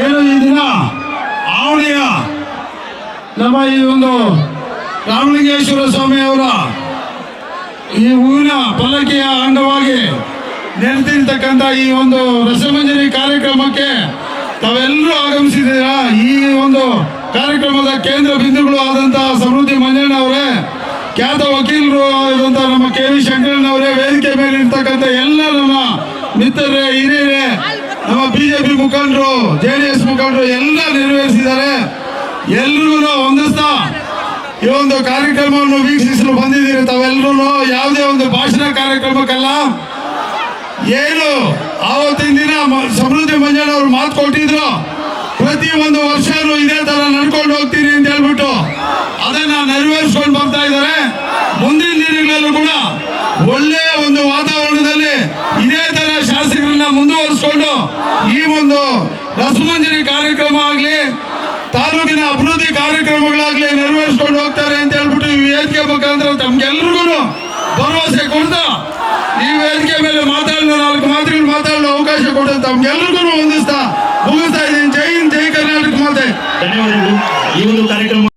ಏನು ಈ ದಿನ ಆವಣಿಯ ನಮ್ಮ ಈ ಒಂದು ರಾಮಲಿಂಗೇಶ್ವರ ಸ್ವಾಮಿ ಅವರ ಈ ಹೂವಿನ ಪಲ್ಲಕ್ಕಿಯ ಅಂಗವಾಗಿ ನೆರೆದಿರ್ತಕ್ಕಂಥ ಈ ಒಂದು ರಸಮಂಜರಿ ಕಾರ್ಯಕ್ರಮಕ್ಕೆ ತಾವೆಲ್ಲರೂ ಆಗಮಿಸಿದ್ದೀರಾ. ಈ ಒಂದು ಕಾರ್ಯಕ್ರಮದ ಕೇಂದ್ರ ಬಿಂದುಗಳು ಆದಂತಹ ಸಮೃದ್ಧಿ ಮಂಜಣ್ಣ ಅವರೇ, ಖ್ಯಾತ ವಕೀಲರು ಆದಂತಹ ನಮ್ಮ ಕೆ ವಿ ಶಂಕರಣ್ಣವರೇ, ವೇದಿಕೆ ಮೇಲೆ ಇರ್ತಕ್ಕಂಥ ಎಲ್ಲ ನಮ್ಮ ಮಿತ್ರರೇ, ಹಿರಿಯರೇ, ನಮ್ಮ ಬಿಜೆಪಿ ಮುಖಂಡರು, JDS ಮುಖಂಡರು ಎಲ್ಲ ನೆರವೇರಿಸಿದ್ದಾರೆ. ಎಲ್ರಿಗೂ ಹೊಂದಿಸ್ತಾ ಈ ಒಂದು ಕಾರ್ಯಕ್ರಮವನ್ನು ವೀಕ್ಷಿಸಲು ಬಂದಿದ್ದೀರಿ. ತಾವೆಲ್ಲರೂ ಯಾವುದೇ ಒಂದು ಭಾಷಣ ಕಾರ್ಯಕ್ರಮಕ್ಕಲ್ಲ, ಏನು ಆವತ್ತಿನ ದಿನ ಸಮೃದ್ಧಿ ಮಂಜಣ್ಣ ಅವರು ಮಾತು ಕೊಟ್ಟಿದ್ರು, ಪ್ರತಿ ಒಂದು ವರ್ಷನೂ ಇದೇ ತರ ನಡ್ಕೊಂಡು ಹೋಗ್ತೀನಿ ಅಂತ ಹೇಳ್ಬಿಟ್ಟು ಅದನ್ನ ನೆರವೇರಿಸ್ಕೊಂಡು ಬರ್ತಾ ಇದ್ದಾರೆ. ಮುಂದಿನ ದಿನಗಳಲ್ಲೂ ಕೂಡ ಒಳ್ಳೆಯ ಒಂದು ವಾತಾವರಣದಲ್ಲಿ ಇದೇ ತರ ಶಾಸಕರನ್ನ ಮುಂದುವರಿಸಿಕೊಂಡು ಈ ಒಂದು ರಸಮಂಜರಿ ಕಾರ್ಯಕ್ರಮ ಆಗ್ಲಿ, ತಾಲೂಕಿನ ಅಭಿವೃದ್ಧಿ ಕಾರ್ಯಕ್ರಮಗಳಾಗ್ಲಿ ನೆರವೇರಿಸ್ಕೊಂಡು ಹೋಗ್ತಾರೆ ಅಂತ ಹೇಳ್ಬಿಟ್ಟು ಈ ವೇದಿಕೆ ಮುಖಾಂತರ ತಮ್ಗೆಲ್ರಿಗೂ ಭರವಸೆ ಕೊಡ್ತಾ ಈ ವೇದಿಕೆ ಮೇಲೆ ಮಾತಾಡಲು 4 ಮಾತುಗಳು ಮಾತಾಡಲು ಅವಕಾಶ ಕೊಟ್ಟು ತಮ್ಗೆಲ್ರಿಗೂ ಹೊಂದಿಸ್ತಾ ಮುಗಿಸ್ತಾ ಇದ್ದೀನಿ. ಜೈ ಹಿಂದ್, ಜೈ ಕರ್ನಾಟಕ ಮಾತೆ. ಧನ್ಯವಾದಗಳು. ಈ ಒಂದು ಕಾರ್ಯಕ್ರಮ